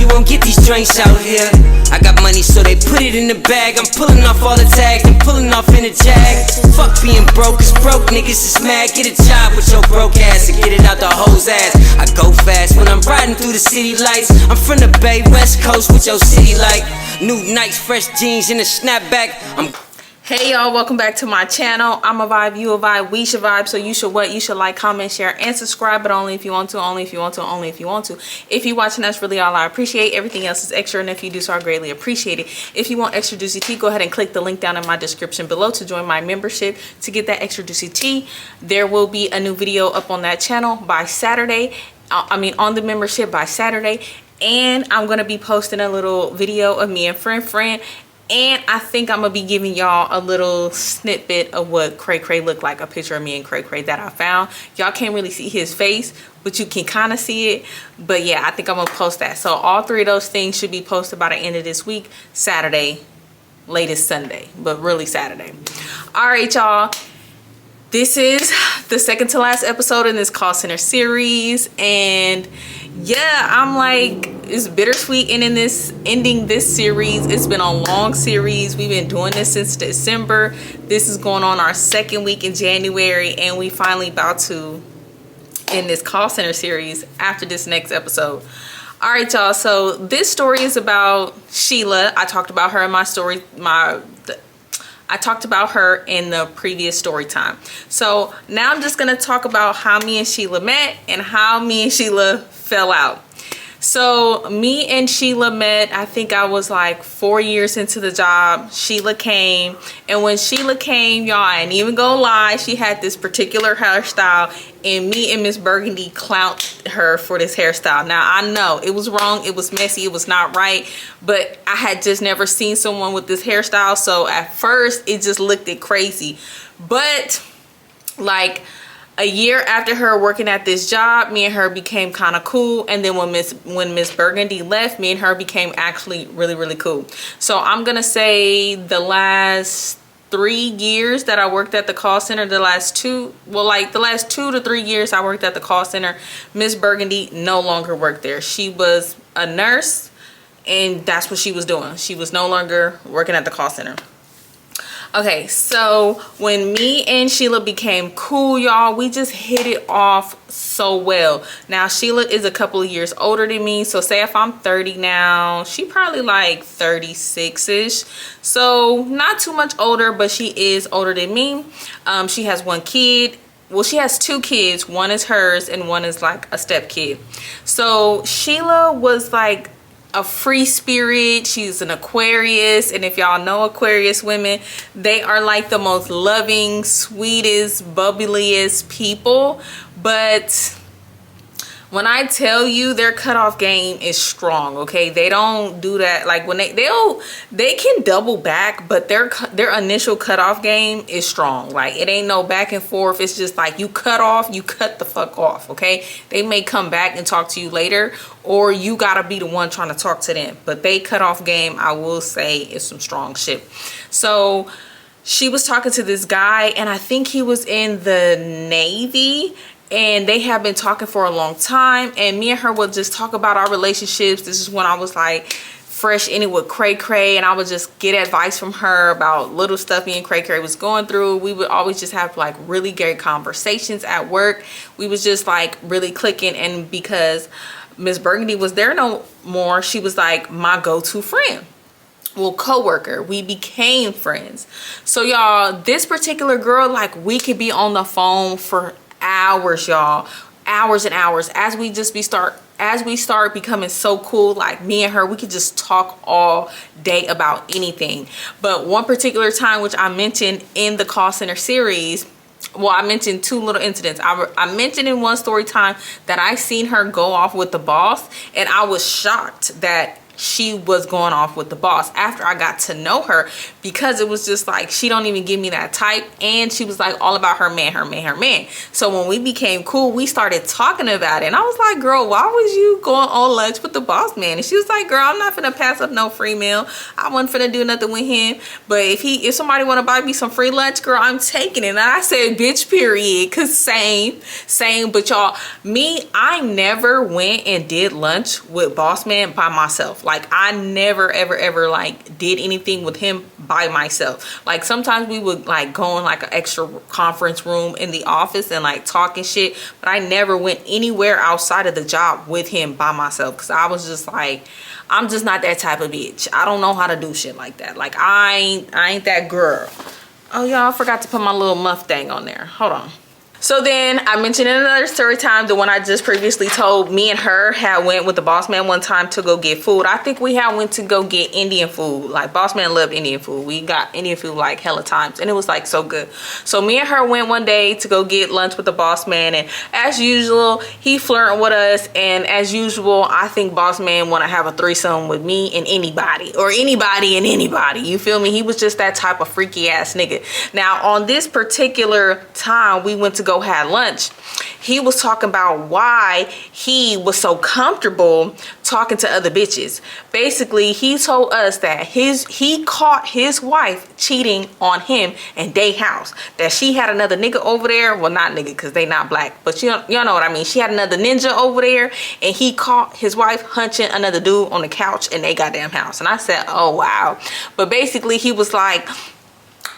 you won't get these drinks out here. I got money, so they put it in the bag. I'm pulling off all the tags and pulling off in a jag. Fuck being broke, cause broke niggas is mad. Get a job with your broke ass and get it out the hoe's ass. I go fast when I'm riding through the city lights. I'm from the Bay, West Coast with your city like new Nikes, fresh jeans, and a snapback. Hey y'all, welcome back to my channel. I'm a vibe, you a vibe, we should vibe. So you should what? You should like, comment, share, and subscribe, but only if you want to, only if you want to, only if you want to. If you're watching, that's really all I appreciate. Everything else is extra, and if you do so, I greatly appreciate it. If you want extra juicy tea, go ahead and click the link down in my description below to join my membership to get that extra juicy tea. There will be a new video up on that channel by Saturday. On the membership by Saturday. And I'm going to be posting a little video of me and friend. And I think I'm gonna be giving y'all a little snippet of what Cray Cray looked like, a picture of me and Cray Cray that I found. Y'all can't really see his face, but you can kind of see it. But yeah, I think I'm gonna post that. So all three of those things should be posted by the end of this week, Saturday, latest Sunday, but really Saturday. All right, y'all. This is the second to last episode in this call center series, and yeah, I'm like, it's bittersweet ending this series. It's been a long series. We've been doing this since December. This is going on our second week in January, and we finally about to end this call center series after this next episode. All right, y'all, so this story is about Sheila. I talked about her in my story, I talked about her in the previous story time. So now I'm just going to talk about how me and Sheila met and how me and Sheila fell out. So me and Sheila met, I think I was like 4 years into the job. Sheila came, and when Sheila came, y'all, I ain't even gonna lie, she had this particular hairstyle, and me and Miss Burgundy clowned her for this hairstyle. Now I know it was wrong, it was messy, it was not right, but I had just never seen someone with this hairstyle, so at first it just looked crazy. But like a year after her working at this job, me and her became kind of cool. And then when Miss Burgundy left, me and her became actually really cool. So I'm gonna say the last 3 years that I worked at the call center, the last 2 to 3 years I worked at the call center, Miss Burgundy no longer worked there. She was a nurse, and that's what she was doing. She was no longer working at the call center. Okay, so when me and Sheila became cool, y'all, we just hit it off so well. Now, Sheila is a couple of years older than me. So say if I'm 30 now, she probably like 36-ish. So not too much older, but she is older than me. She has one kid. Well, she has 2 kids. One is hers and one is like a step kid. So Sheila was like a free spirit. She's an Aquarius, and if y'all know Aquarius women, they are like the most loving, sweetest, bubbliest people. But when I tell you, their cutoff game is strong, okay? They don't do that. Like when they can double back, but their initial cutoff game is strong. Like it ain't no back and forth. It's just like you cut off, you cut the fuck off, okay? They may come back and talk to you later, or you gotta be the one trying to talk to them. But they cutoff game, I will say, is some strong shit. So she was talking to this guy, and I think he was in the Navy, and they have been talking for a long time, and me and her would just talk about our relationships. This is when I was like fresh in it with Cray Cray, and I would just get advice from her about little stuff me and Cray Cray was going through. We would always just have like really great conversations at work. We was just like really clicking, and because Miss Burgundy was there no more, she was like my go-to friend. Well, co-worker. We became friends. So y'all, this particular girl, like we could be on the phone for hours, y'all, hours and hours. As we start becoming so cool, like me and her, we could just talk all day about anything. But one particular time, which I mentioned in the call center series, well, I mentioned 2 little incidents. I mentioned in one story time that I seen her go off with the boss, and I was shocked that she was going off with the boss after I got to know her, because it was just like she don't even give me that type, and she was like all about her man, her man, her man. So when we became cool, we started talking about it, and I was like, girl, why was you going on lunch with the boss man? And she was like, girl, I'm not finna pass up no free meal. I wasn't finna do nothing with him, but if somebody want to buy me some free lunch, girl, I'm taking it. And I said, bitch, period. Cause same. But y'all, I never went and did lunch with boss man by myself. Like I never ever like did anything with him by myself. Like sometimes we would like go in like an extra conference room in the office and like talking shit, but I never went anywhere outside of the job with him by myself, because I was just like, I'm just not that type of bitch. I don't know how to do shit like that. Like I ain't that girl. Oh y'all, I forgot to put my little muff thing on there. Hold on. So then I mentioned in another story time, the one I just previously told, me and her had went with the boss man one time to go get food. I think we had went to go get Indian food. Like boss man loved Indian food. We got Indian food like hella times, and it was like so good. So me and her went one day to go get lunch with the boss man, and as usual, he flirting with us, and as usual, I think boss man want to have a threesome with me and anybody, or anybody and anybody. You feel me? He was just that type of freaky ass nigga. Now on this particular time we went to go had lunch, he was talking about why he was so comfortable talking to other bitches. Basically, he told us that he caught his wife cheating on him in they house, that she had another nigga over there. Well, not nigga, because they not black, but y'all know what I mean. She had another ninja over there, and he caught his wife hunching another dude on the couch in they goddamn house. And I said, oh wow. But basically he was like,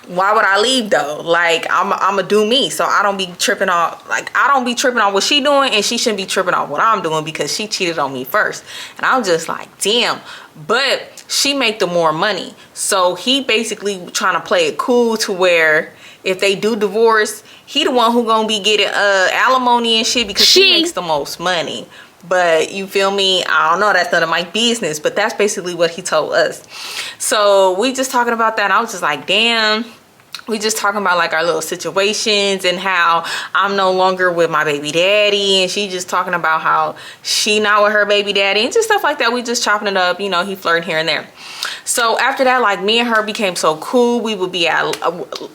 why would I leave though? Like I'ma do me, so I don't be tripping off. Like I don't be tripping on what she doing, and she shouldn't be tripping on what I'm doing, because she cheated on me first. And I'm just like, damn. But she make the more money, so he basically trying to play it cool to where if they do divorce, he the one who gonna be getting alimony and shit, because she makes the most money. But you feel me? I don't know, that's none of my business, but that's basically what he told us. So we just talking about that, and I was just like, damn. We just talking about like our little situations, and how I'm no longer with my baby daddy, and she just talking about how she not with her baby daddy, and just stuff like that. We just chopping it up, you know, he flirting here and there. So after that, like me and her became so cool. We would be at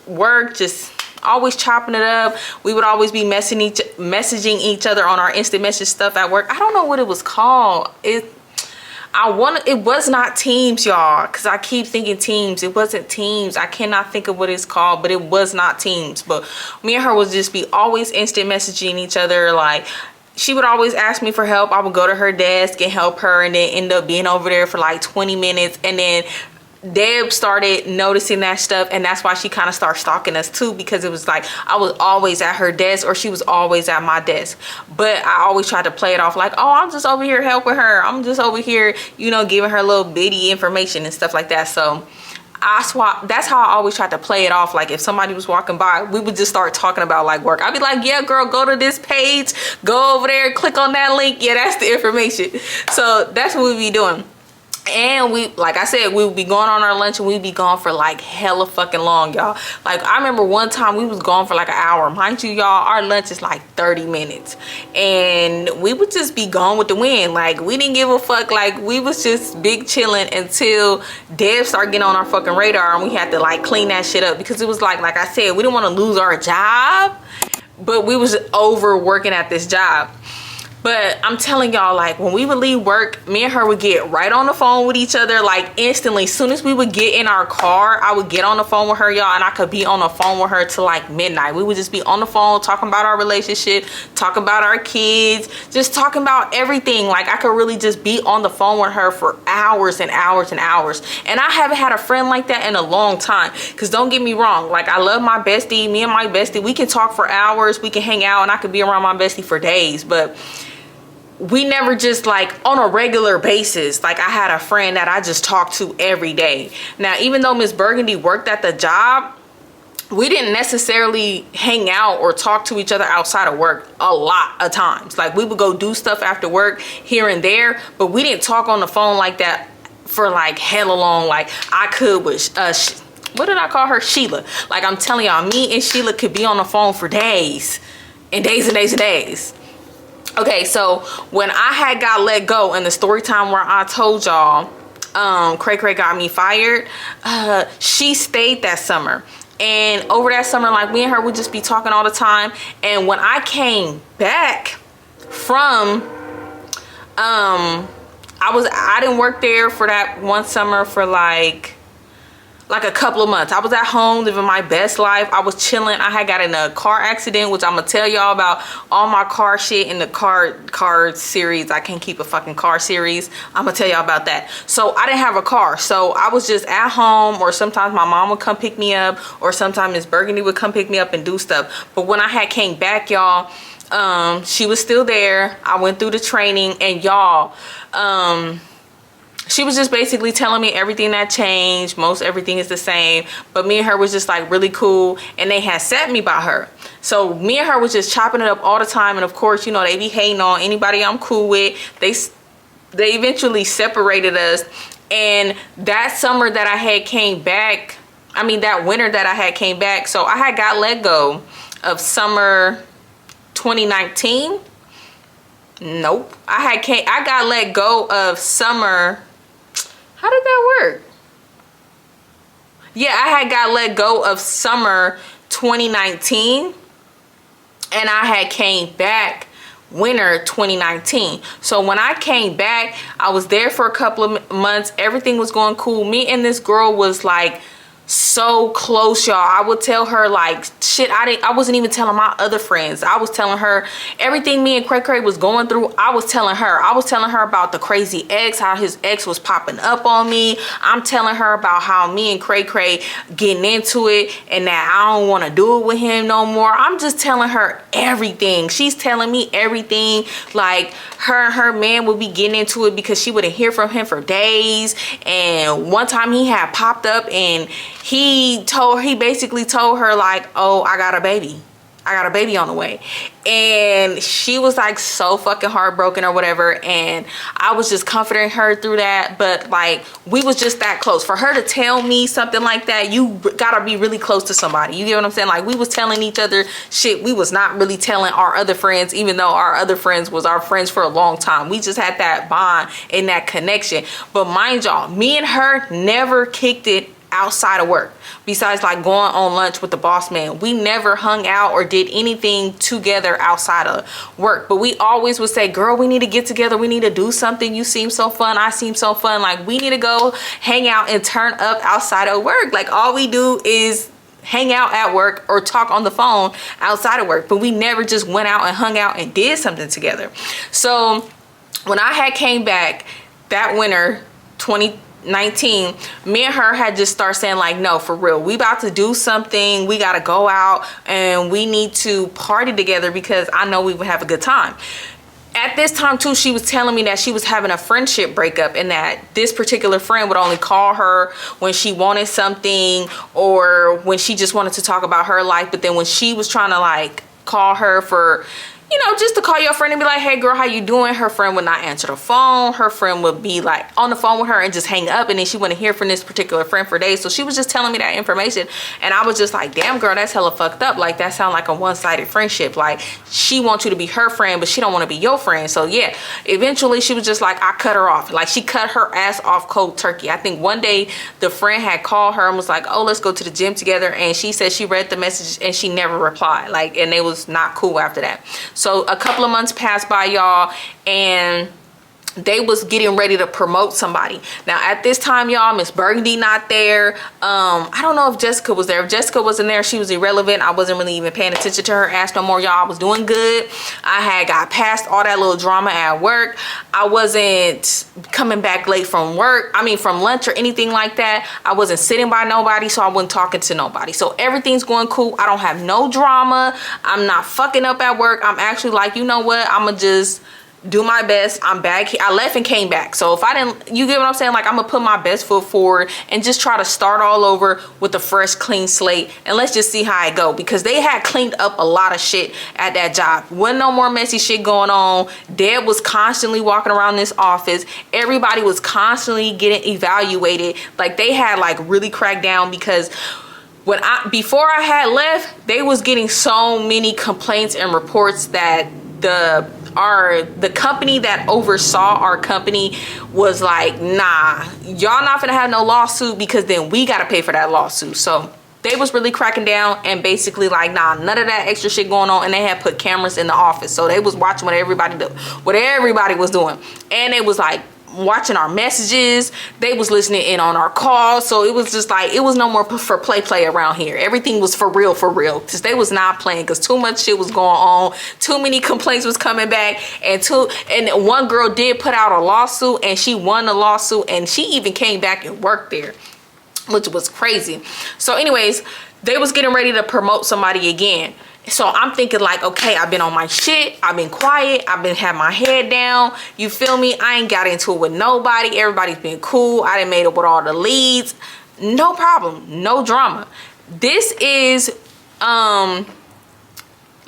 work just always chopping it up. We would always be messaging each other on our instant message stuff at work. I don't know what it was called. It was not Teams, y'all, because I keep thinking Teams. It wasn't Teams. I cannot think of what it's called, but it was not Teams. But me and her would just be always instant messaging each other. Like she would always ask me for help. I would go to her desk and help her, and then end up being over there for like 20 minutes. And then Deb started noticing that stuff, and that's why she kind of started stalking us too, because it was like I was always at her desk, or she was always at my desk. But I always tried to play it off like, oh, I'm just over here helping her, I'm just over here, you know, giving her little bitty information and stuff like that. So that's how I always tried to play it off. Like if somebody was walking by, we would just start talking about like work. I'd be like, yeah girl, go to this page, go over there, click on that link, yeah, that's the information. So that's what we be doing. And we, like I said, we would be going on our lunch, and we'd be gone for like hella fucking long, y'all. Like I remember one time we was gone for like an hour. Mind you, y'all, our lunch is like 30 minutes, and we would just be gone with the wind. Like we didn't give a fuck. Like we was just big chilling until Deb started getting on our fucking radar, and we had to like clean that shit up, because it was like I said, we didn't want to lose our job, but we was overworking at this job. But I'm telling y'all, like when we would leave work, me and her would get right on the phone with each other, like instantly. As soon as we would get in our car, I would get on the phone with her, y'all, and I could be on the phone with her till like midnight. We would just be on the phone talking about our relationship, talking about our kids, just talking about everything. Like I could really just be on the phone with her for hours and hours and hours. And I haven't had a friend like that in a long time. Because don't get me wrong, like I love my bestie. Me and my bestie, we can talk for hours, we can hang out, and I could be around my bestie for days. But we never just like on a regular basis. Like I had a friend that I just talked to every day. Now, even though Miss Burgundy worked at the job, we didn't necessarily hang out or talk to each other outside of work a lot of times. Like we would go do stuff after work here and there, but we didn't talk on the phone like that for like hella long. Like I could with what did I call her? Sheila. Like I'm telling y'all, me and Sheila could be on the phone for days and days and days and days. Okay, so when I had got let go in the story time where I told y'all Cray Cray got me fired, she stayed that summer. And over that summer, like, me and her would just be talking all the time. And when I came back from I didn't work there for that one summer for like a couple of months. I was at home living my best life. I was chilling. I had got in a car accident, which I'm gonna tell y'all about all my car shit in the car series. I can't keep a fucking car series. I'm gonna tell y'all about that. So I didn't have a car, so I was just at home, or sometimes my mom would come pick me up, or sometimes Miss Burgundy would come pick me up and do stuff. But when I had came back, y'all, she was still there. I went through the training, and y'all, she was just basically telling me everything that changed. Most everything is the same, but me and her was just like really cool, and they had set me by her. So me and her was just chopping it up all the time, and of course, you know, they be hating on anybody I'm cool with. They eventually separated us, and that summer that I had came back, I mean that winter that I had came back, so I had got let go of summer 2019. Nope, I got let go of summer. How did that work? Yeah, I had got let go of summer 2019, and I had came back winter 2019. So when I came back, I was there for a couple of months. Everything was going cool. Me and this girl was like so close, y'all. I would tell her like shit I wasn't even telling my other friends. I was telling her everything me and Cray Cray was going through. I was telling her about the crazy ex, how his ex was popping up on me. I'm telling her about how me and Cray Cray getting into it, and that I don't want to do it with him no more. I'm just telling her everything. She's telling me everything. Like, her and her man would be getting into it because she wouldn't hear from him for days. And one time he had popped up, and he basically told her like, oh, I got a baby on the way. And she was like so fucking heartbroken or whatever, and I was just comforting her through that. But like, we was just that close. For her to tell me something like that, you gotta be really close to somebody. You get what I'm saying? Like, we was telling each other shit we was not really telling our other friends, even though our other friends was our friends for a long time. We just had that bond and that connection. But mind y'all, me and her never kicked it outside of work. Besides like going on lunch with the boss man, we never hung out or did anything together outside of work. But we always would say, girl, we need to get together, we need to do something. You seem so fun, I seem so fun. Like, we need to go hang out and turn up outside of work. Like, all we do is hang out at work or talk on the phone outside of work. But we never just went out and hung out and did something together. So when I had came back that winter 2019, me and her had just started saying like, no, for real, we about to do something. We got to go out and we need to party together because I know we would have a good time. At this time too, she was telling me that she was having a friendship breakup, and that this particular friend would only call her when she wanted something or when she just wanted to talk about her life. But then when she was trying to like call her for, you know, just to call your friend and be like, hey girl, how you doing? Her friend would not answer the phone. Her friend would be like on the phone with her and just hang up, and then she wouldn't hear from this particular friend for days. So she was just telling me that information, and I was just like, damn girl, that's hella fucked up. Like, that sound like a one-sided friendship. Like, she wants you to be her friend, but she don't want to be your friend. So yeah, eventually she was just like, I cut her off. Like, she cut her ass off cold turkey. I think one day the friend had called her and was like, oh, let's go to the gym together, and she said she read the message and she never replied. Like, and they was not cool after that. So a couple of months passed by, y'all, and they was getting ready to promote somebody. Now at this time, y'all, Miss Burgundy not there. I don't know if Jessica was there. If Jessica wasn't there, she was irrelevant. I wasn't really even paying attention to her ass no more, y'all. I was doing good. I had got past all that little drama at work. I wasn't coming back late from work, I mean from lunch or anything like that. I wasn't sitting by nobody, so I wasn't talking to nobody. So everything's going cool. I don't have no drama. I'm not fucking up at work. I'm actually like, you know what, I'ma just do my best. I'm back here. I left and came back. So if I didn't, you get what I'm saying? Like, I'm gonna put my best foot forward and just try to start all over with a fresh, clean slate, and let's just see how I go, because they had cleaned up a lot of shit at that job. Wasn't no more messy shit going on. Deb was constantly walking around this office. Everybody was constantly getting evaluated. Like, they had like really cracked down, because before I had left, they was getting so many complaints and reports that the the company that oversaw our company was like, nah, y'all not gonna have no lawsuit, because then we gotta pay for that lawsuit. So they was really cracking down and basically like, nah, none of that extra shit going on. And they had put cameras in the office, so they was watching what everybody was doing, and they was like watching our messages. They was listening in on our calls. So it was just like, it was no more for play around here. Everything was for real, because they was not playing, because too much shit was going on. Too many complaints was coming back, and one girl did put out a lawsuit, and she won the lawsuit, and she even came back and worked there, which was crazy. So anyways, they was getting ready to promote somebody again. So I'm thinking like, okay, I've been on my shit, I've been quiet, I've been had my head down, you feel me? I ain't got into it with nobody. Everybody's been cool. I done made up with all the leads. No problem, no drama. This is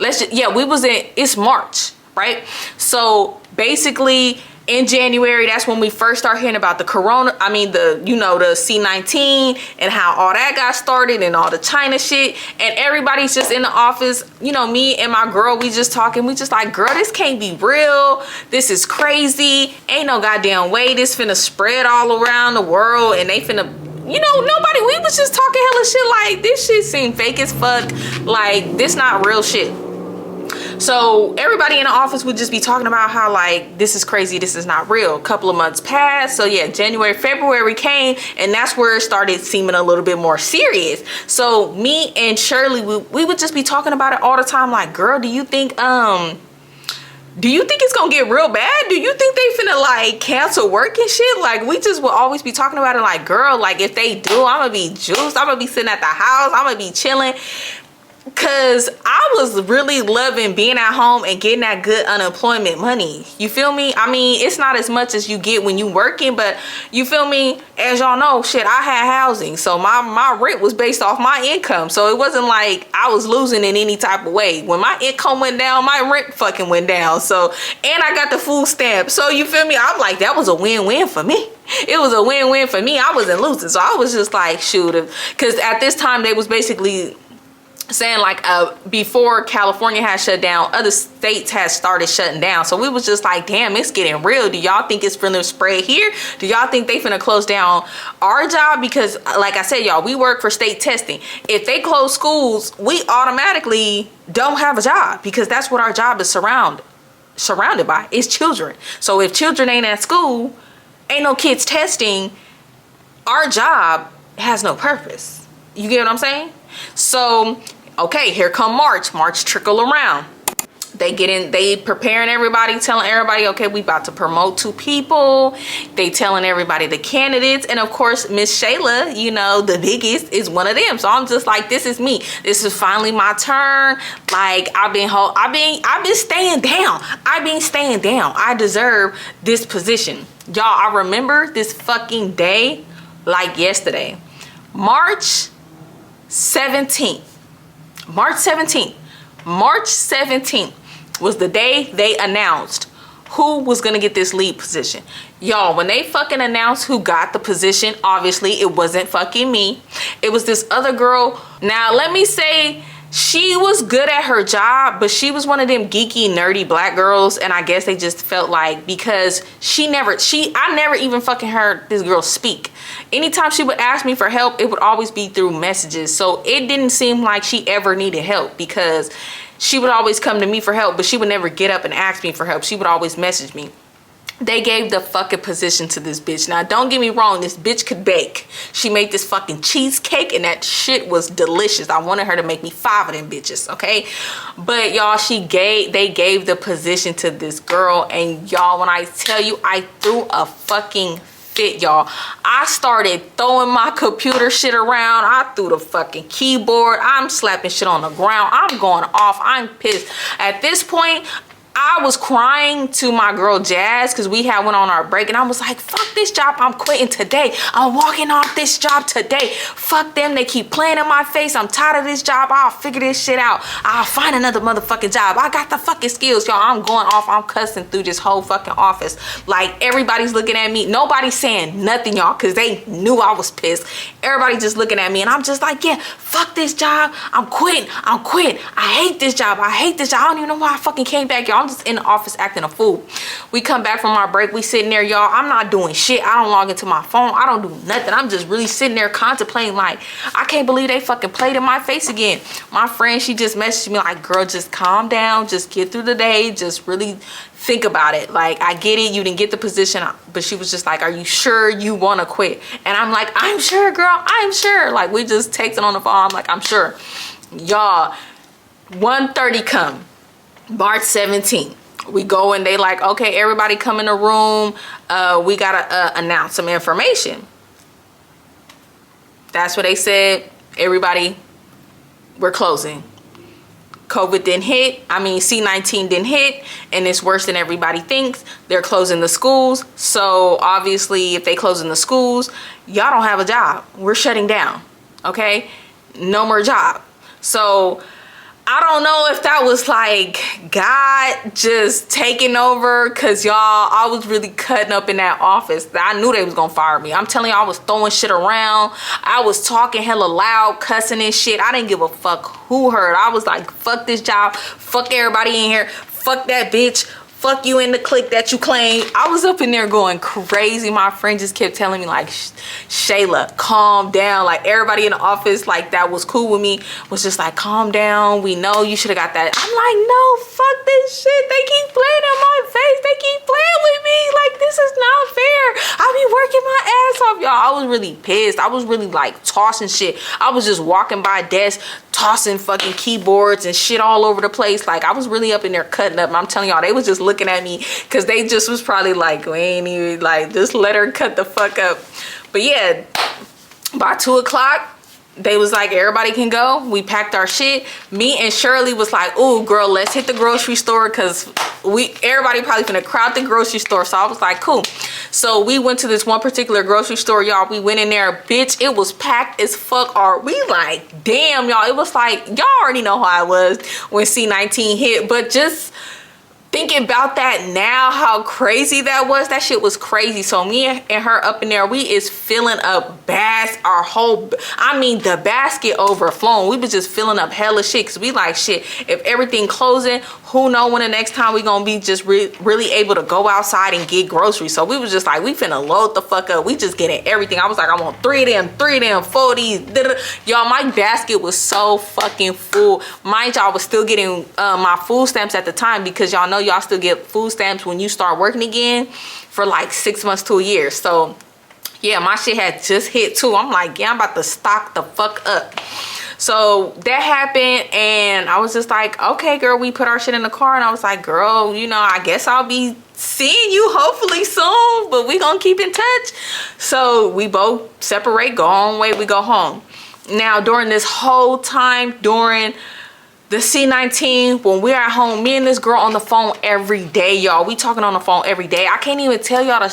it's March, right? So basically in January, that's when we first start hearing about the the C-19 and how all that got started, and all the China shit, and everybody's just in the office, me and my girl, we just talking, we just like, girl, this can't be real, this is crazy, ain't no goddamn way this finna spread all around the world, and they finna, nobody, we was just talking hella shit, like, this shit seemed fake as fuck, like, this not real shit. So everybody in the office would just be talking about how like, this is crazy, this is not real. A couple of months passed. So yeah, January, February came, and that's where it started seeming a little bit more serious. So me and Shirley, we would just be talking about it all the time. Like, girl, do you think it's gonna get real bad? Do you think they finna like cancel work and shit? Like, we just will always be talking about it like, girl, like if they do, I'm gonna be juiced, I'm gonna be sitting at the house, I'm gonna be chilling. Cause I was really loving being at home and getting that good unemployment money. You feel me? I mean, it's not as much as you get when you working, but you feel me? As y'all know, shit, I had housing. So my rent was based off my income. So it wasn't like I was losing in any type of way. When my income went down, my rent fucking went down. So, and I got the food stamp. So you feel me? I'm like, that was a win-win for me. It was a win-win for me. I wasn't losing. So I was just like, shoot. Cause at this time they was basically saying like before California had shut down, other states had started shutting down. So we was just like, damn, it's getting real. Do y'all think it's finna spread here? Do y'all think they finna close down our job? Because like I said, y'all, we work for state testing. If they close schools, we automatically don't have a job, because that's what our job is surrounded by, is children. So if children ain't at school, ain't no kids testing, our job has no purpose. You get what I'm saying? So, okay, here come March trickle around. They preparing everybody, telling everybody, okay, we about to promote 2 people. They telling everybody the candidates. And of course, Miss Sheila, the biggest, is one of them. So I'm just like, this is me. This is finally my turn. Like, I've been staying down. I deserve this position. Y'all, I remember this fucking day like yesterday. March 17th was the day they announced who was gonna get this lead position. Y'all, when they fucking announced who got the position, obviously it wasn't fucking me. It was this other girl. Now let me say, she was good at her job, but she was one of them geeky, nerdy black girls, and I guess they just felt like, because I never even fucking heard this girl speak. Anytime she would ask me for help, it would always be through messages. So it didn't seem like she ever needed help, because she would always come to me for help, but she would never get up and ask me for help. She would always message me. They gave the fucking position to this bitch. Now, don't get me wrong, this bitch could bake. She made this fucking cheesecake, and that shit was delicious. I wanted her to make me 5 of them bitches, okay? But y'all, they gave the position to this girl, and y'all, when I tell you, I threw a fucking fit, y'all. I started throwing my computer shit around. I threw the fucking keyboard. I'm slapping shit on the ground. I'm going off. I'm pissed. At this point, I was crying to my girl Jazz, because we had went on our break, and I was like, fuck this job, I'm quitting today. I'm walking off this job today. Fuck them, they keep playing in my face. I'm tired of this job. I'll figure this shit out. I'll find another motherfucking job. I got the fucking skills, y'all. I'm going off. I'm cussing through this whole fucking office. Like, everybody's looking at me. Nobody's saying nothing, y'all, because they knew I was pissed. Everybody just looking at me, and I'm just like, yeah, fuck this job. I'm quitting. I hate this job. I don't even know why I fucking came back, y'all. I'm just in the office acting a fool. We come back from our break. We sitting there, y'all. I'm not doing shit. I don't log into my phone. I don't do nothing. I'm just really sitting there contemplating like, I can't believe they fucking played in my face again. My friend, she just messaged me like, girl, just calm down. Just get through the day. Just really think about it. Like, I get it. You didn't get the position. But she was just like, are you sure you want to quit? And I'm like, I'm sure, girl. I'm sure. Like, we just texting on the phone. I'm like, I'm sure. Y'all, 1:30 come. March 17th. We go and they like, okay, everybody come in the room. We gotta announce some information. That's what they said. Everybody, we're closing. COVID didn't hit. I mean, C-19 didn't hit, and it's worse than everybody thinks. They're closing the schools. So obviously, if they closing the schools, y'all don't have a job. We're shutting down. Okay, no more job. So I don't know if that was like God just taking over, because y'all, I was really cutting up in that office. I knew they was gonna fire me. I'm telling y'all, I was throwing shit around. I was talking hella loud, cussing and shit. I didn't give a fuck who heard. I was like, fuck this job, fuck everybody in here, fuck that bitch, fuck you in the clique that you claim. I was up in there going crazy. My friend just kept telling me like, Sheila, calm down. Like, everybody in the office like that was cool with me was just like, calm down. We know you should have got that. I'm like, no, fuck this shit. They keep playing in my face. They keep playing with me. Like, this is not fair. I be working my ass off, y'all. I was really pissed. I was really like tossing shit. I was just walking by desk, tossing fucking keyboards and shit all over the place. Like, I was really up in there cutting up. And I'm telling y'all, they was just looking at me because they just was probably like, we ain't even like, just let her cut the fuck up. But yeah, by 2 o'clock, they was like, everybody can go. We packed our shit. Me and Shirley was like, ooh, girl, let's hit the grocery store, because everybody probably finna crowd the grocery store. So I was like, cool. So we went to this one particular grocery store, y'all. We went in there, bitch, it was packed as fuck. We like, damn, y'all. It was like, y'all already know how I was when C-19 hit, but just thinking about that now, how crazy that was. That shit was crazy. So me and her up in there, we is filling up our whole, I mean, the basket overflowing. We was just filling up hella shit, because we like, shit, if everything closing, who know when the next time we gonna be just really able to go outside and get groceries. So we was just like, we finna load the fuck up. We just getting everything. I was like, I want 3 of them, 4 of these. Y'all, my basket was so fucking full. Mind y'all, I was still getting my food stamps at the time, because y'all know y'all still get food stamps when you start working again for like 6 months to a year. So yeah, my shit had just hit too. I'm like, yeah, I'm about to stock the fuck up. So that happened, and I was just like, okay, girl, we put our shit in the car, and I was like, girl, you know, I guess I'll be seeing you hopefully soon, but we gonna keep in touch. So we both separate, go on way, we go home. Now, during this whole time, during the C-19, when we're at home, me and this girl on the phone every day, y'all. We talking on the phone every day. I can't even tell y'all,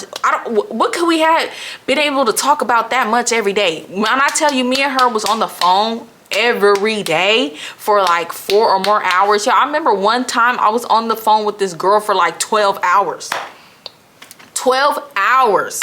what could we have been able to talk about that much every day? When I tell you, me and her was on the phone every day for like 4 or more hours. Y'all, I remember one time I was on the phone with this girl for like 12 hours. 12 hours.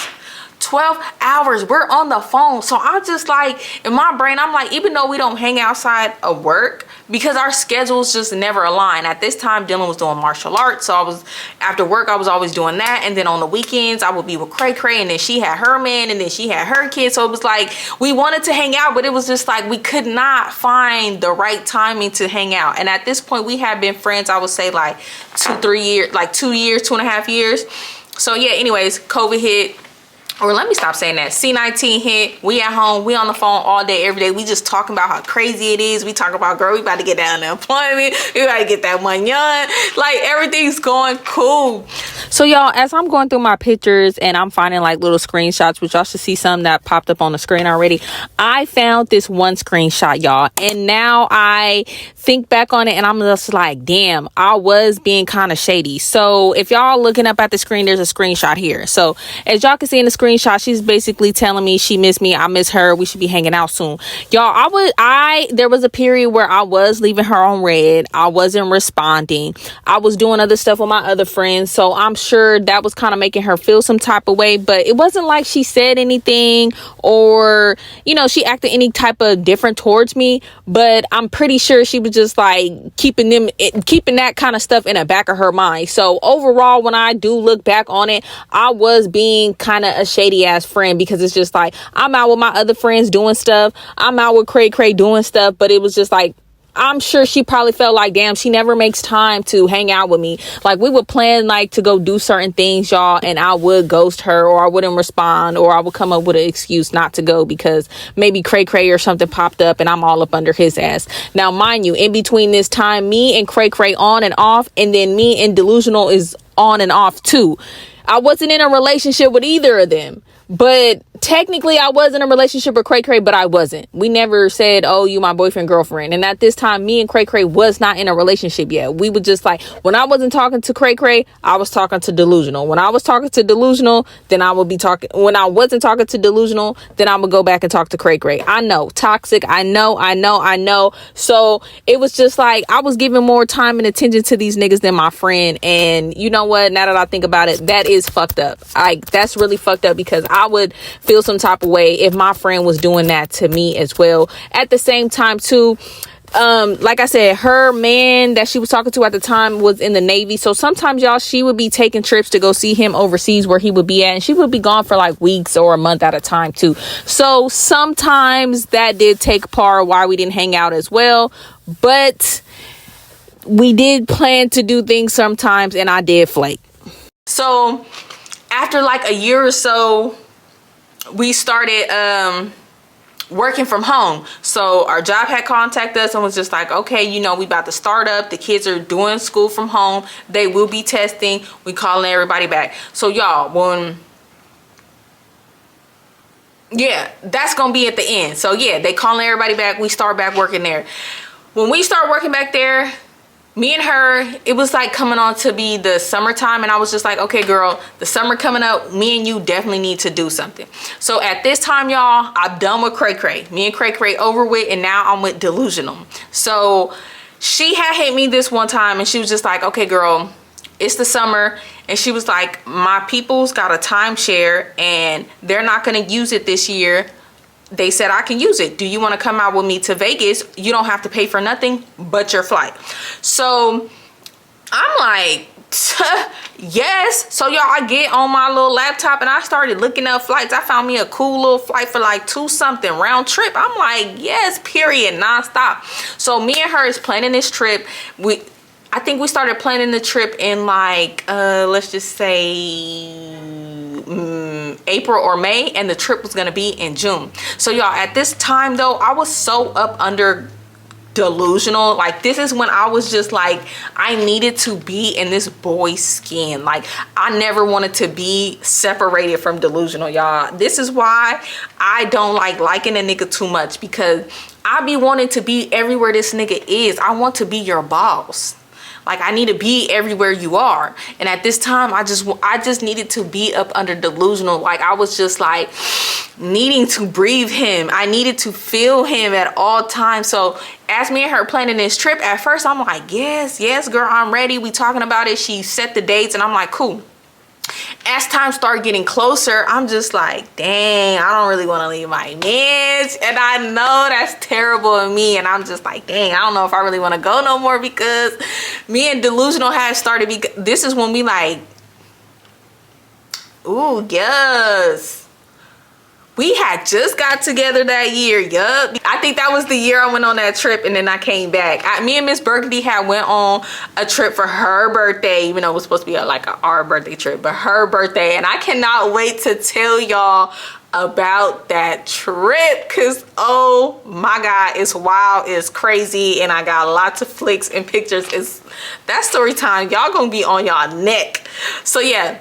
12 hours we're on the phone. So I'm just like, in my brain, I'm like, even though we don't hang outside of work, because our schedules just never align. At this time, Dylan was doing martial arts, so I was, after work, I was always doing that. And then on the weekends, I would be with Cray Cray, and then she had her man, and then she had her kids. So it was like, we wanted to hang out, but it was just like, we could not find the right timing to hang out. And at this point, we had been friends, I would say like 2-3 years, like 2 years, 2.5 years. So yeah, anyways, COVID hit. Or let me stop saying that. C-19 hit. We at home. We on the phone all day, every day. We just talking about how crazy it is. We talking about, girl, we about to get that unemployment. We about to get that money on. Like, everything's going cool. So, y'all, as I'm going through my pictures and I'm finding, like, little screenshots, which y'all should see some that popped up on the screen already, I found this one screenshot, y'all. And now I think back on it and I'm just like, damn, I was being kind of shady. So, if y'all looking up at the screen, there's a screenshot here. So, as y'all can see in the screenshot, she's basically telling me she missed me, I miss her, we should be hanging out soon. Y'all, there was a period where I was leaving her on red. I wasn't responding. I was doing other stuff with my other friends, so I'm sure that was kind of making her feel some type of way, but it wasn't like she said anything or, you know, she acted any type of different towards me, but I'm pretty sure she was just like keeping that kind of stuff in the back of her mind. So overall, when I do look back on it, I was being kind of a shady ass friend, because it's just like, I'm out with my other friends doing stuff, I'm out with Cray Cray doing stuff, but it was just like, I'm sure she probably felt like, damn, she never makes time to hang out with me. Like, we would plan like to go do certain things, y'all, and I would ghost her, or I wouldn't respond, or I would come up with an excuse not to go because maybe Cray Cray or something popped up and I'm all up under his ass. Now, mind you, in between this time, me and Cray Cray on and off, and then me and Delusional is on and off too. I wasn't in a relationship with either of them. But technically I was in a relationship with Cray Cray, but I wasn't. We never said, oh, you my boyfriend, girlfriend. And at this time, me and Cray Cray was not in a relationship yet. We would just like, when I wasn't talking to Cray Cray, I was talking to Delusional. When I was talking to Delusional, then I would be talking. When I wasn't talking to Delusional, then I would go back and talk to Cray Cray. I know, toxic. I know. So it was just like, I was giving more time and attention to these niggas than my friend. And you know what? Now that I think about it, that is fucked up. That's really fucked up, because I would feel some type of way if my friend was doing that to me as well. At the same time too, like I said, her man that she was talking to at the time was in the Navy. So sometimes, y'all, she would be taking trips to go see him overseas where he would be at, and she would be gone for like weeks or a month at a time too. So sometimes that did take part of why we didn't hang out as well. But we did plan to do things sometimes, and I did flake. So after like a year or so, we started working from home. So our job had contacted us and was just like, okay, you know, we about to start up. The kids are doing school from home. They will be testing. We calling everybody back. So y'all, yeah, that's gonna be at the end. So yeah, they calling everybody back. We start back working there. When we start working back there, me and her, it was like coming on to be the summertime, and I was just like, okay, girl, the summer coming up, me and you definitely need to do something. So at this time, y'all, I'm done with Cray Cray. Me and Cray Cray over with, and now I'm with Delusional. So she had hit me this one time, and she was just like, okay, girl, it's the summer, and she was like, my people's got a timeshare, and they're not gonna use it this year. They said I can use it. Do you want to come out with me to Vegas? You don't have to pay for nothing but your flight. So I'm like, yes. So y'all, I get on my little laptop and I started looking up flights. I found me a cool little flight for like $2 something round trip. I'm like, yes, period, nonstop. So me and her is planning this trip. I think we started planning the trip in like, let's just say April or May, and the trip was gonna be in June. So y'all, at this time though, I was so up under Delusional. Like, this is when I was just like, I needed to be in this boy's skin. Like, I never wanted to be separated from Delusional, y'all. This is why I don't like liking a nigga too much, because I be wanting to be everywhere this nigga is. I want to be your boss. Like, I need to be everywhere you are. And at this time, I just needed to be up under Delusional. Like, I was just like needing to breathe him. I needed to feel him at all times. So as me and her planning this trip, at first I'm like, yes, girl, I'm ready. We talking about it. She set the dates, and I'm like, cool. As time started getting closer, I'm just like, dang, I don't really want to leave my mans. And I know that's terrible of me. And I'm just like, dang, I don't know if I really want to go no more, because me and Delusional had started. This is when we like, ooh, yes. We had just got together that year, yup. I think that was the year I went on that trip, and then I came back. Me and Miss Burgundy had went on a trip for her birthday, even though it was supposed to be our birthday trip, but her birthday. And I cannot wait to tell y'all about that trip, because oh my God, it's wild, it's crazy, and I got lots of flicks and pictures. That story time, y'all gonna be on y'all neck. So yeah,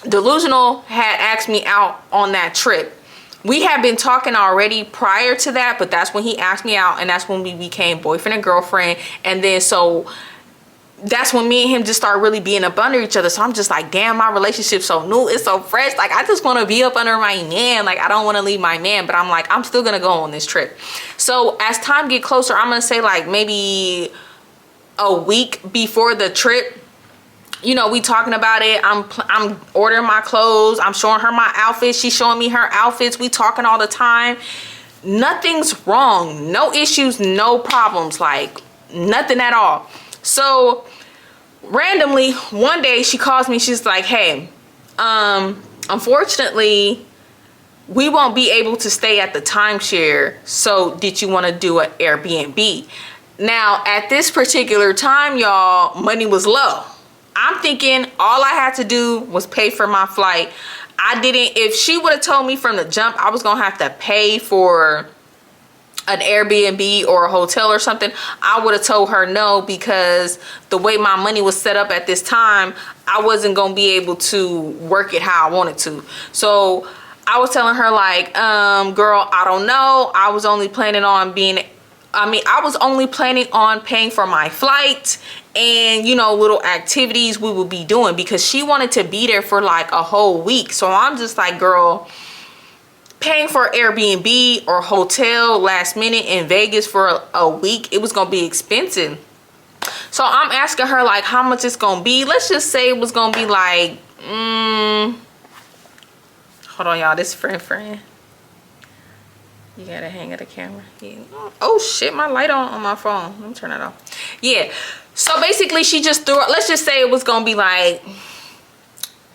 Delusional had asked me out on that trip. We had been talking already prior to that, but that's when he asked me out, and that's when we became boyfriend and girlfriend. And then so that's when me and him just started really being up under each other. So I'm just like, damn, my relationship's so new, it's so fresh. Like, I just want to be up under my man. Like, I don't want to leave my man, but I'm like, I'm still gonna go on this trip. So as time get closer, I'm gonna say like maybe a week before the trip, you know, we talking about it. I'm ordering my clothes. I'm showing her my outfits. She's showing me her outfits. We talking all the time. Nothing's wrong. No issues, no problems. Like, nothing at all. So randomly one day she calls me, she's like, hey, unfortunately we won't be able to stay at the timeshare, so did you want to do an Airbnb? Now at this particular time, y'all, money was low. I'm thinking all I had to do was pay for my flight. If she would have told me from the jump I was gonna have to pay for an Airbnb or a hotel or something, I would have told her no, because the way my money was set up at this time, I wasn't gonna be able to work it how I wanted to. So I was telling her like, girl, I don't know. I was only planning on paying for my flight and, you know, little activities we would be doing, because she wanted to be there for like a whole week. So I'm just like, girl, paying for Airbnb or hotel last minute in Vegas for a week, it was gonna be expensive. So I'm asking her like how much it's gonna be. Let's just say it was gonna be like hold on, y'all, this friend, you gotta hang at the camera. Yeah. Oh shit, my light on my phone. Let me turn that off. Yeah, so basically she just threw it. Let's just say it was gonna be like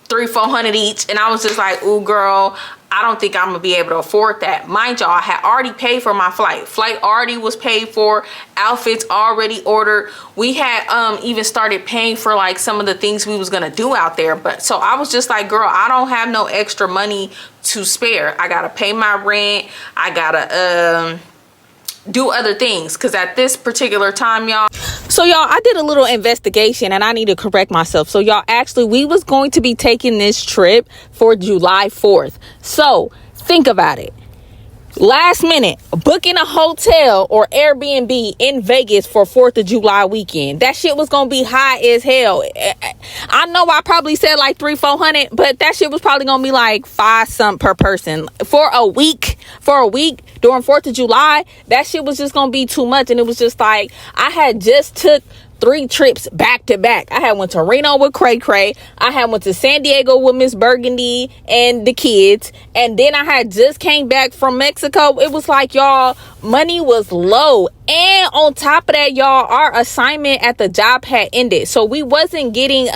$300-400 each, and I was just like, ooh girl, I don't think I'm gonna be able to afford that. Mind y'all, I had already paid for my flight already was paid for, outfits already ordered. We had even started paying for like some of the things we was gonna do out there. But so I was just like, girl, I don't have no extra money to spare. I gotta pay my rent, I gotta do other things, because at this particular time, y'all, so y'all, I did a little investigation and I need to correct myself. So y'all, actually we was going to be taking this trip for July 4th. So think about it. Last minute booking a hotel or Airbnb in Vegas for 4th of July weekend. That shit was gonna be high as hell. I know I probably said like $300-400, but that shit was probably gonna be like $5 something per person for a week. During 4th of July, that shit was just gonna be too much. And it was just like, I had just took 3 trips back to back. I had went to Reno with Cray Cray. I had went to San Diego with Miss Burgundy and the kids. And then I had just came back from Mexico. It was like, y'all, money was low. And on top of that, y'all, our assignment at the job had ended. So we wasn't getting,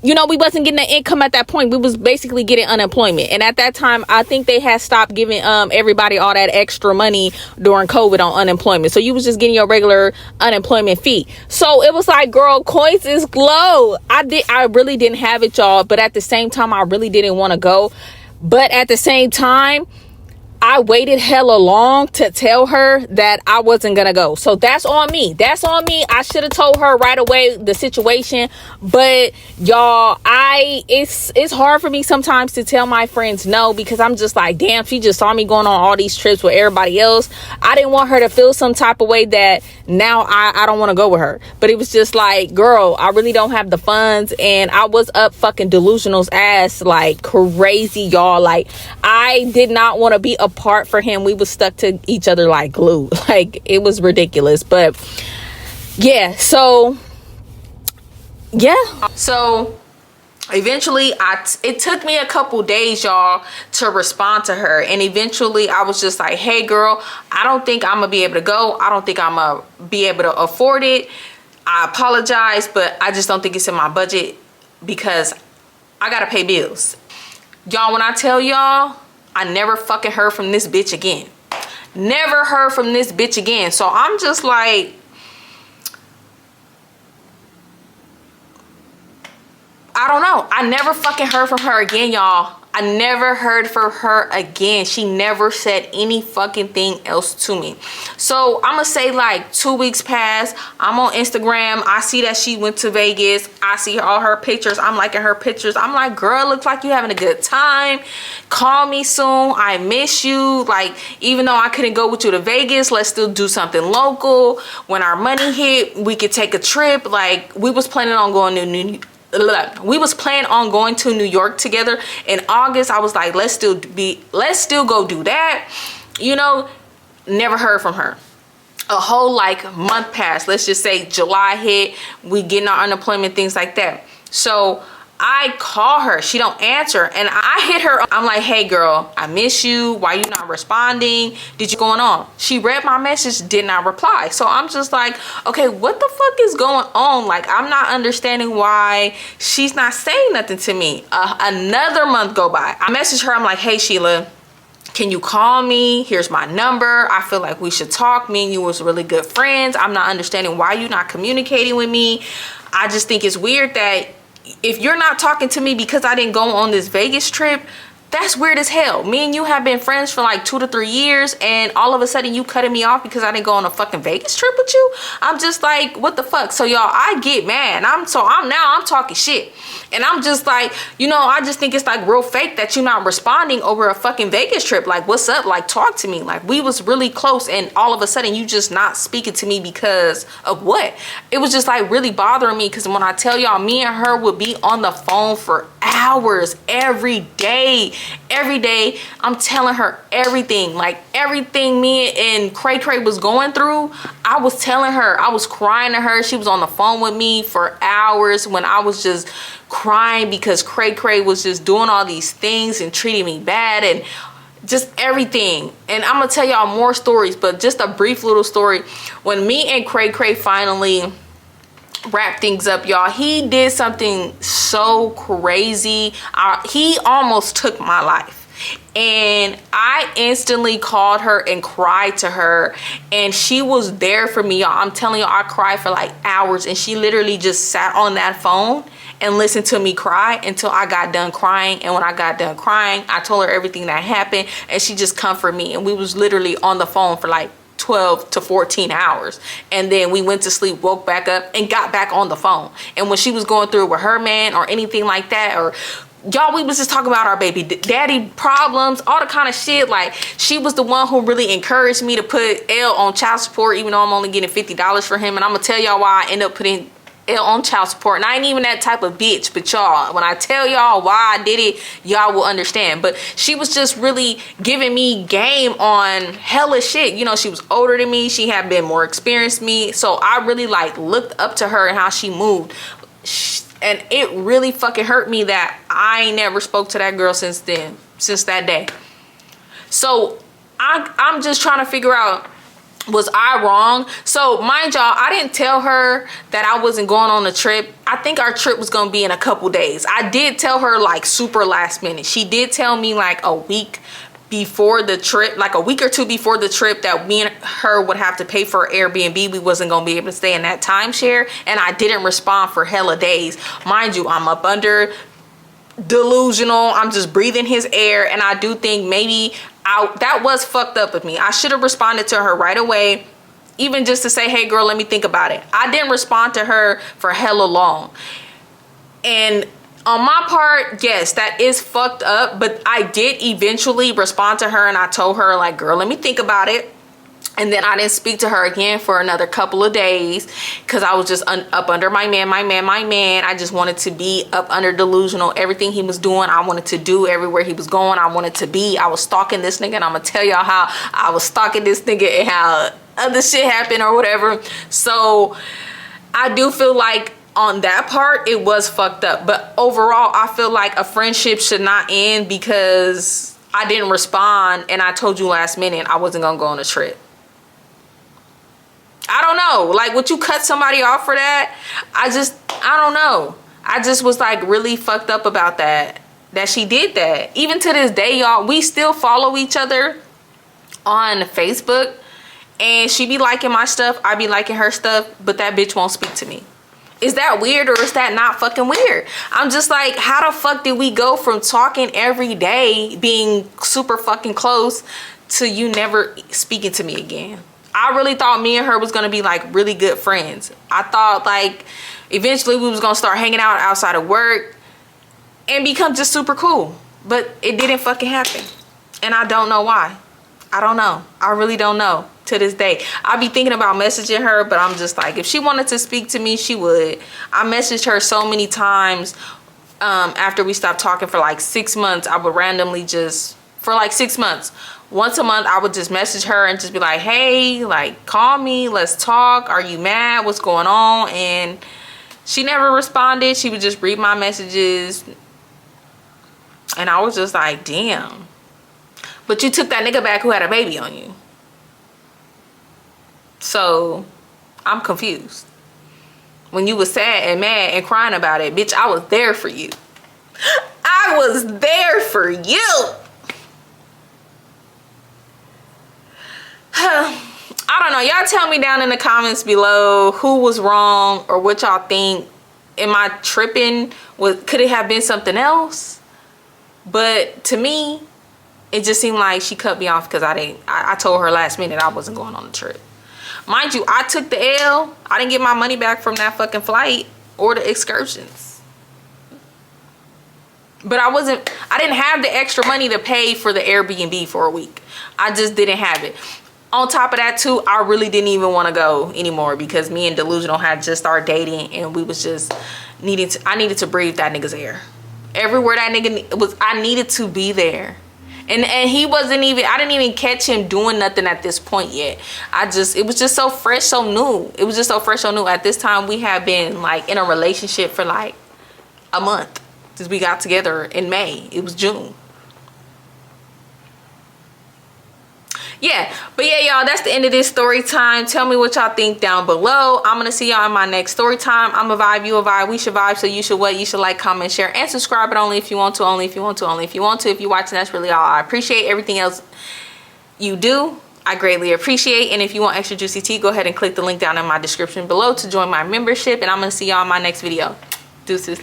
we wasn't getting the income at that point. We was basically getting unemployment. And at that time, I think they had stopped giving everybody all that extra money during COVID on unemployment. So you was just getting your regular unemployment fee. So it was like, girl, coins is low. I really didn't have it, y'all. But at the same time, I really didn't want to go. But at the same time, I waited hella long to tell her that I wasn't gonna go. So that's on me. I should have told her right away the situation. But y'all, it's hard for me sometimes to tell my friends no, because I'm just like, damn, she just saw me going on all these trips with everybody else. I didn't want her to feel some type of way that now I don't want to go with her. But it was just like, girl, I really don't have the funds. And I was up fucking delusional's ass like crazy, y'all. Like, I did not want to be apart for him. We was stuck to each other like glue. Like, it was ridiculous. But yeah, so eventually it took me a couple days, y'all, to respond to her. And eventually I was just like, hey girl, I don't think I'm gonna be able to go. I don't think I'm gonna be able to afford it. I apologize, but I just don't think it's in my budget because I gotta pay bills. Y'all, when I tell y'all, I never fucking heard from this bitch again. Never heard from this bitch again. So I'm just like, I don't know. I never fucking heard from her again, y'all. I never heard from her again. She never said any fucking thing else to me. So I'm gonna say like 2 weeks passed. I'm on Instagram. I see that she went to Vegas. I see all her pictures. I'm liking her pictures. I'm like, girl, looks like you having a good time. Call me soon. I miss you. Like, even though I couldn't go with you to Vegas, let's still do something local. When our money hit, we could take a trip. Like, we was planning on going to New York together in August. I was like, let's still go do that. You know, never heard from her. A whole like month passed. Let's just say July hit, we getting our unemployment, things like that. So I call her, she don't answer, and I hit her. I'm like, hey girl, I miss you, why you not responding, did you going on? She read my message, did not reply. So I'm just like, okay, what the fuck is going on? Like, I'm not understanding why she's not saying nothing to me. Another month go by, I message her, I'm like, hey Sheila, can you call me? Here's my number. I feel like we should talk. Me and you was really good friends. I'm not understanding why you're not communicating with me. I just think it's weird that if you're not talking to me because I didn't go on this Vegas trip, that's weird as hell. Me and you have been friends for like 2 to 3 years, and all of a sudden you cutting me off because I didn't go on a fucking Vegas trip with you. I'm just like, what the fuck? So y'all, I get mad. I'm talking shit. And I'm just like, you know, I just think it's like real fake that you're not responding over a fucking Vegas trip. Like, what's up? Like, talk to me. Like, we was really close, and all of a sudden you just not speaking to me because of what? It was just like really bothering me, because when I tell y'all, me and her would be on the phone for hours every day. Every day I'm telling her everything, like everything me and Cray Cray was going through. I was telling her, I was crying to her. She was on the phone with me for hours when I was just crying because Cray Cray was just doing all these things and treating me bad and just everything. And I'm gonna tell y'all more stories, but just a brief little story. When me and Cray Cray finally wrap things up, y'all, he did something so crazy. He almost took my life, and I instantly called her and cried to her, and she was there for me, y'all. I'm telling y'all, I cried for like hours, and she literally just sat on that phone and listened to me cry until I got done crying. And when I got done crying, I told her everything that happened, and she just comforted me, and we was literally on the phone for like 12 to 14 hours. And then we went to sleep, woke back up, and got back on the phone. And when she was going through with her man or anything like that, or y'all, we was just talking about our baby daddy problems, all the kind of shit. Like, she was the one who really encouraged me to put L on child support, even though I'm only getting $50 for him. And I'm gonna tell y'all why I end up putting L on child support. And I ain't even that type of bitch, but y'all, when I tell y'all why I did it, y'all will understand. But she was just really giving me game on hella shit. You know, she was older than me, she had been more experienced me, so I really like looked up to her and how she moved. And it really fucking hurt me that I ain't never spoke to that girl since then, since that day. So I'm just trying to figure out, was I wrong? So mind y'all, I didn't tell her that I wasn't going on a trip. I think our trip was gonna be in a couple days. I did tell her like super last minute. She did tell me like a week before the trip, like a week or two before the trip, that me and her would have to pay for Airbnb. We wasn't gonna be able to stay in that timeshare, and I didn't respond for hella days. Mind you, I'm up under delusional, I'm just breathing his air, and I do think maybe that was fucked up of me. I should have responded to her right away, even just to say, hey girl, let me think about it. I didn't respond to her for hella long, and on my part, yes, that is fucked up, but I did eventually respond to her, and I told her like, girl, let me think about it. And then I didn't speak to her again for another couple of days, because I was just up under my man. I just wanted to be up under delusional. Everything he was doing, I wanted to do. Everywhere he was going, I wanted to be. I was stalking this nigga, and I'm gonna tell y'all how I was stalking this nigga and how other shit happened or whatever. So I do feel like on that part, it was fucked up. But overall, I feel like a friendship should not end because I didn't respond and I told you last minute I wasn't gonna go on a trip. I don't know, like, would you cut somebody off for that? I don't know. I just was like really fucked up about that she did that. Even to this day, y'all, we still follow each other on Facebook, and she be liking my stuff, I be liking her stuff, but that bitch won't speak to me. Is that weird, or is that not fucking weird? I'm just like, how the fuck did we go from talking every day, being super fucking close, to you never speaking to me again? I really thought me and her was gonna be like really good friends. I thought like eventually we was gonna start hanging out outside of work and become just super cool. But it didn't fucking happen. And I don't know why. I don't know. I really don't know to this day. I be thinking about messaging her, but I'm just like, if she wanted to speak to me, she would. I messaged her so many times after we stopped talking for like 6 months. I would randomly just, for like 6 months, once a month, I would just message her and just be like, hey, like, call me, let's talk. Are you mad? What's going on? And She never responded. She would just read my messages. And I was just like, damn. But you took that nigga back who had a baby on you. So, I'm confused. When you was sad and mad and crying about it, bitch, I was there for you. I was there for you. I don't know. Y'all tell me down in the comments below who was wrong or what y'all think. Am I tripping? Could it have been something else? But to me, it just seemed like she cut me off because I told her last minute I wasn't going on the trip. Mind you, I took the L. I didn't get my money back from that fucking flight or the excursions. But I didn't have the extra money to pay for the Airbnb for a week. I just didn't have it. On top of that too, I really didn't even want to go anymore because me and Delusional had just started dating and we was just I needed to breathe that nigga's air. Everywhere that nigga was, I needed to be there. And he wasn't even, I didn't even catch him doing nothing at this point yet. It was just so fresh, so new. It was just so fresh, so new. At this time, we had been like in a relationship for like a month since we got together in May. It was June. Yeah, but yeah, y'all, that's the end of this story time. Tell me what y'all think down below. I'm gonna see y'all in my next story time. I'm a vibe, you a vibe, we should vibe. So you should what? You should like, comment, share, and subscribe. But only if you want to, only if you want to, only if you want to. If you're watching, that's really all. I appreciate everything else you do. I greatly appreciate. And if you want extra juicy tea, go ahead and click the link down in my description below to join my membership. And I'm gonna see y'all in my next video. Deuces.